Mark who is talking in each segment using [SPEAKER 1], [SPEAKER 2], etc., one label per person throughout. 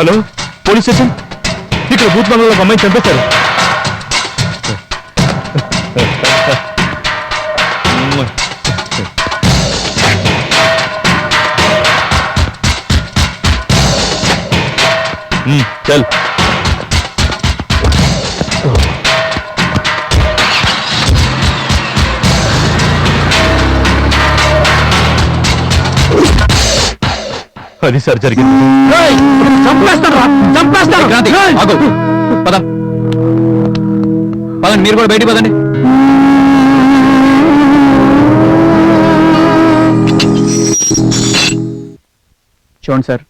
[SPEAKER 1] Hello police station, ఇక్కడ booth బంగ్లాలో ఒక అమ్మాయిని చంపేశారు. చల్ అది సార్ జరిగింది. పదండి, మీరు కూడా బయటికి పదండి.
[SPEAKER 2] చూడండి సార్,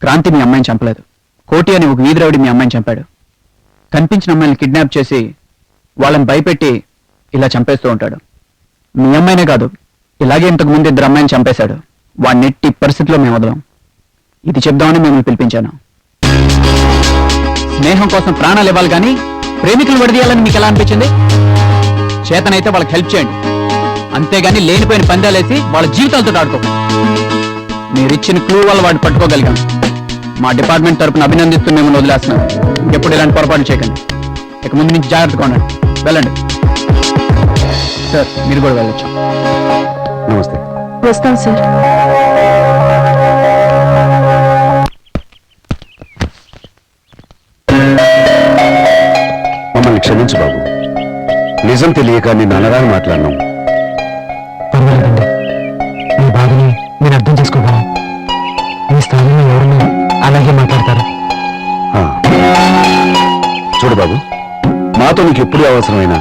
[SPEAKER 2] క్రాంతి మీ అమ్మాయిని చంపలేదు. కోటి అని ఒక వీధిరౌడి మీ అమ్మాయిని చంపాడు. కనిపించిన అమ్మాయిని కిడ్నాప్ చేసి వాళ్ళని భయపెట్టి ఇలా చంపేస్తూ ఉంటాడు. మీ అమ్మాయినే కాదు, ఇలాగే ఇంతకు ముందు 2 అమ్మాయిని చంపేశాడు. వాడిని ఎట్టి పరిస్థితిలో మేము వదలం. ఇది చెప్దామని మిమ్మల్ని పిలిపించాను. స్నేహం కోసం ప్రాణాలు ఇవ్వాలి కానీ ప్రేమికులు విడదీయాలని మీకు ఎలా అనిపించింది? చేతనైతే వాళ్ళకి హెల్ప్ చేయండి, అంతేగాని లేనిపోయిన పందాలేసి వాళ్ళ జీవితాలతో ఆడుకోండి. మీరు ఇచ్చిన క్లూ వల్ల వాడిని పట్టుకోగలిగాం. మా డిపార్ట్మెంట్ తరపున అభినందిస్తూ మిమ్మల్ని వదిలేస్తున్నాం. ఎప్పుడు ఇలాంటి పొరపాటు చేయకండి. ఇక ముందు నుంచి జాగ్రత్తగా ఉండండి. వెళ్ళండి సార్, మీరు కూడా వెళ్ళొచ్చు.
[SPEAKER 3] నమస్తే.
[SPEAKER 4] వస్తాం సార్.
[SPEAKER 3] మమ్మల్ని క్షమించు బాబు, నిజం తెలియక నిన్ను అనరాని మాట్లాడినాం.
[SPEAKER 5] పర్వాలేదండి, మీ బాధని నేను అర్థం చేసుకోగలను. మీ స్థానంలో ఎవరున్నా అలాగే మాట్లాడతారు.
[SPEAKER 3] చూడు బాబు, మాతో నీకు ఎప్పుడు అవసరమైనా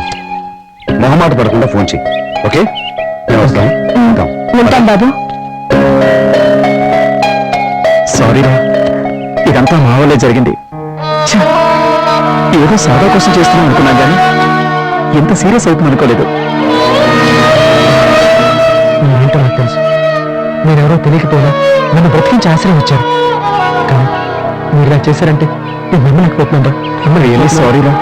[SPEAKER 3] మొహమాట పడకుండా ఫోన్ చెయ్యి. ఓకే, నేను వస్తాను.
[SPEAKER 4] ఉంటాం బాబు.
[SPEAKER 2] సారీరా, ఇదంతా మా వల్లే జరిగింది. ఏదో సాదా కోసం చేస్తున్నాం అనుకున్నాం కానీ ఎంత సీరియస్ అవుతుంది అనుకోలేదు.
[SPEAKER 5] నేనేంటో నాకు తెలుసు. నేనెవరో తెలియకపోయినా నన్ను బ్రతికించి ఆశ్రయం వచ్చారు. కానీ మీరు ఇలా చేశారంటే నేను నమ్మలేకపోతున్నాను.
[SPEAKER 2] రియల్లీ సారీరా.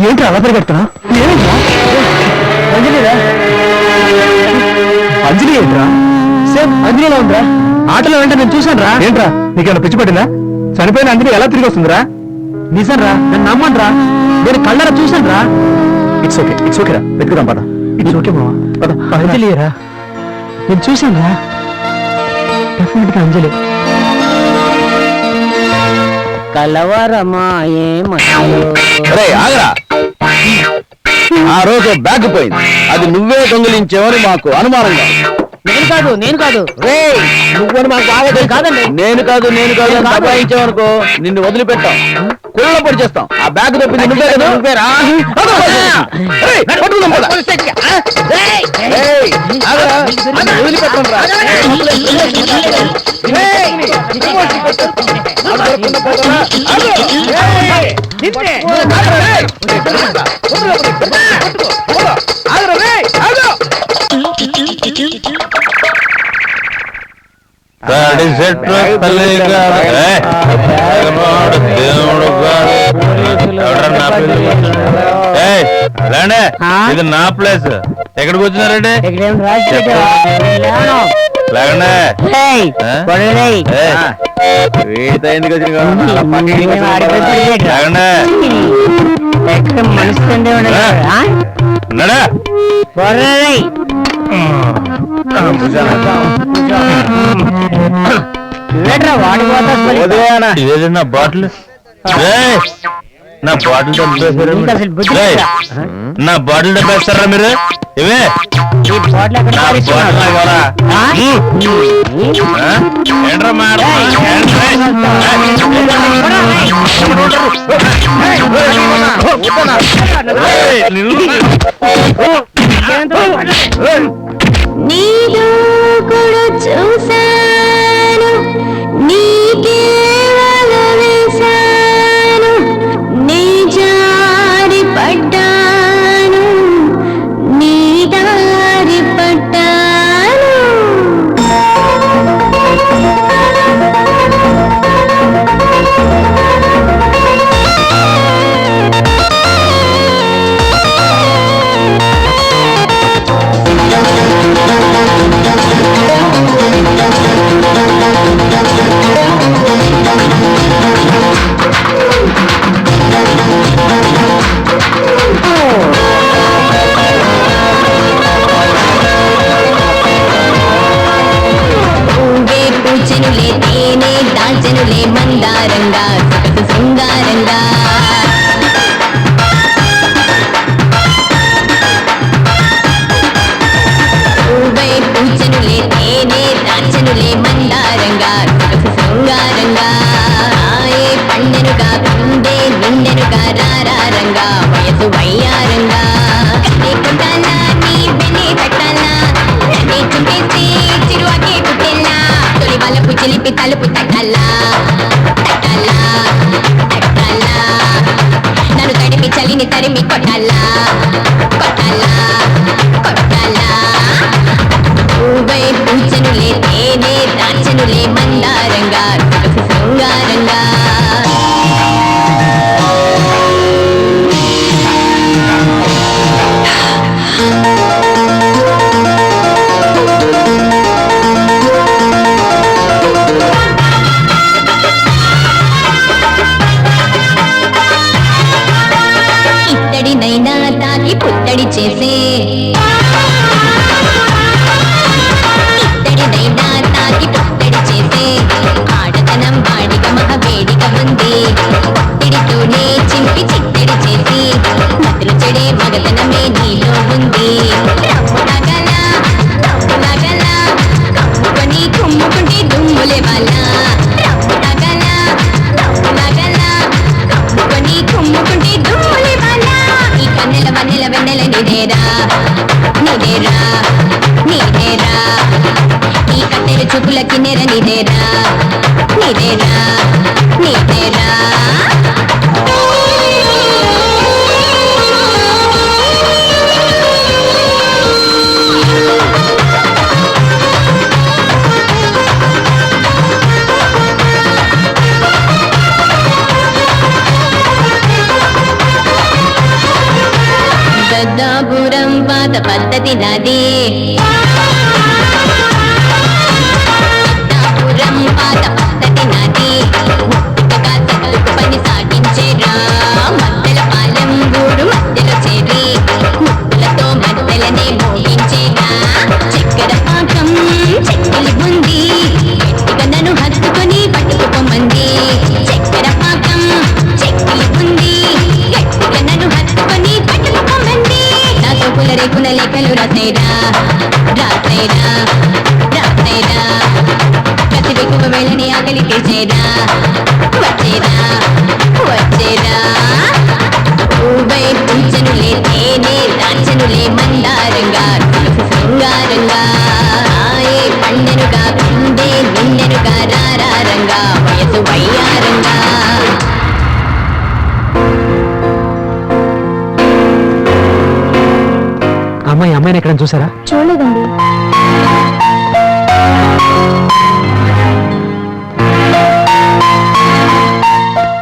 [SPEAKER 5] ఏంటి అలా పరిగెడుతున్నా? అంజలిరా?
[SPEAKER 2] అంజలి ఏంట్రా?
[SPEAKER 5] సేమ్ అంజలిలా ఉందిరా. ఆటలో వెంట నేను చూశాను రా.
[SPEAKER 2] ఏంట్రా, నీకేమైనా పిచ్చి పట్టిందా? చనిపోయిన అంజలి ఎలా తిరిగి వస్తుందిరా?
[SPEAKER 5] నిజం రా, నన్ను నమ్మండి రా. నేను కళ్ళరా చూశాను రా.
[SPEAKER 2] ఇట్స్ ఓకే, ఇట్స్ ఓకే రా, వెతుకుదాం పద.
[SPEAKER 5] ఇట్స్ ఓకే మావా,
[SPEAKER 2] పద.
[SPEAKER 5] అంజలిరా, నేను చూశాను రా. డెఫినెట్ గా అంజలి.
[SPEAKER 6] కలవరమాయే
[SPEAKER 1] ఆగరా, ఆ రోజు బ్యాగ్ పోయింది, అది నువ్వే దొంగిలించేవని మాకు అనుమానంగా.
[SPEAKER 6] నేను కాదు
[SPEAKER 1] నువ్వని మాకు బాగా తెలుసు.
[SPEAKER 6] కాదండి.
[SPEAKER 1] నేను కాదు దబాయించావనుకో నిన్ను వదిలిపెట్టాం, కుళ్ళ పొడి చేస్తాం. ఆ బ్యాగ్ తప్పింది నువ్వే కదా. నువ్వేరా? ఇది నా ప్లేస్. ఎక్కడికి వచ్చినారంటే వీడితో ఎందుకు వచ్చిన ఇదేది నా బాటిల్. నా బాటిల్ నా బాటిల్ డబ్బేస్తారా మీరు? ఇవే ఏంట్రా మేడం?
[SPEAKER 4] నీలో కూడా చూశాను, నీకే వలవేశాను, నీ జారి పడ్డాను, నీ దారి పడ్డాను. సొగసు శృంగారంగా పూవై పూచనులే తేనె దాచనులే మందారంగా సొగసు శృంగారంగా ఏ పండెనుగా పిండే నిండెనుగా రారారంగా వయసు వయ్యారంగా కన్నే కొట్టాలా నీ వెన్నే తట్టాలా నన్నే చుట్టేసి చిరువాకే పుట్టెల్లా తొలి వాళ్ళకు చిలిపి తలుపు తట్టాలా తట్టాలా తట్టాలా నన్ను తడిపి చలిని తరిమి కొట్టాలా కొట్టాలా కొట్టాలా పూవై పూచనులే తేనె దాచనులే మందారంగా సొగసు శృంగారంగా ఇత్తడినైనా తాకి పుత్తడి చేసే ఇత్తడినైనా తాకి పుత్తడి చేసే ఆడతనం వాడిక మహవేడిక ఉంది పొత్తిడితోనే చింపి చిత్తడి చేసి మతులు చెడే మగతనమే నీలో ఉంది రమ్మునగల రమ్మునగల కమ్ముకొని కుమ్ముకుంటే దుమ్ములే వాళ్ళ రమ్మునగల రమ్మునగల కమ్ముకొని కుమ్ముకుంటే దుమ్ములే వాళ్ళ ఈ కన్నెల వన్నెల వెన్నెల నిదేరా నిదేరా నిదేరా ఈ కత్తెర చూపులకి నెర నిదేరా నిదేరా నిదేరా పెద్దాపురం పాత పద్ధతి నాది పెద్దాపురం పాత పద్ధతి నాది ముట్టుగా తగలుకు పని సాగించేరా మధ్యల పాలెం గూడు మధ్యలో చేరి ముక్కులతో మధ్యలనే మోగించేరా చక్కెర పాకం చెక్కిలి ఉంది గట్టిగా నన్ను హత్తుకొని పట్టుకుపోమంది చక్కెర పాకం చెక్కిలి ఉంది గట్టిగా నన్ను హత్తుకొని పట్టుకుపోమంది నా సోపుల రేకుల లేఖలు రాసేరా రాసేరా రాసేరా ప్రతి వెక్కువ వేళని ఆకలి తీసేరా వచ్చేరా వచ్చేరా పూవై పూచనులే తేనె దాచనులే మందారంగా సొగసు శృంగారంగా ఏ పండెనుగా పిండే నిండెనుగా రారారంగా వయసు వయ్యారంగా
[SPEAKER 5] అమ్మాయిని ఎక్కడ చూసారా?
[SPEAKER 4] చూడలేదండి.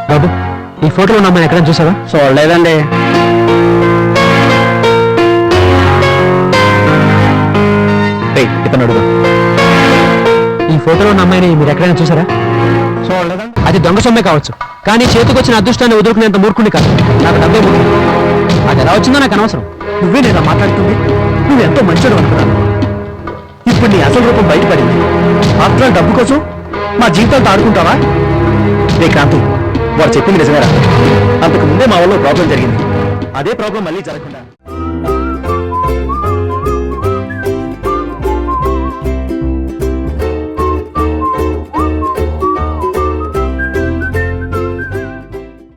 [SPEAKER 5] బాబు ఈ ఫోటోలో ఉన్న అమ్మాయిని ఎక్కడ చూసావా?
[SPEAKER 1] చూడలేదండి.
[SPEAKER 5] ఇతను అడుగు. ఈ ఫోటోలో ఉన్న అమ్మాయిని మీరు ఎక్కడైనా చూసారా?
[SPEAKER 1] చూడలేదండి.
[SPEAKER 5] అది దొంగ సొమ్మే కావచ్చు, కానీ చేతికి వచ్చిన అదృష్టాన్ని వదులుకునేంత మూర్ఖుని కాదు. నాకు డబ్బే ముఖ్యం. అది ఎలా వచ్చిందో నాకు అనవసరం.
[SPEAKER 3] నువ్వే నేను మాట్లాడుతుంది. నువ్వు ఎంతో మంచోడు అనుకున్నాను. ఇప్పుడు నీ అసలు రూపం బయటపడింది. ఆఫ్టర్ డబ్బు కోసం మా జీవితాలతో ఆడుకుంటావా? రే క్రాంతి, వాడు చెప్పింది నిజమేరా? అంతకు ముందే మా వాళ్ళు ప్రాబ్లం జరిగింది. అదే ప్రాబ్లం మళ్ళీ జరగకుండా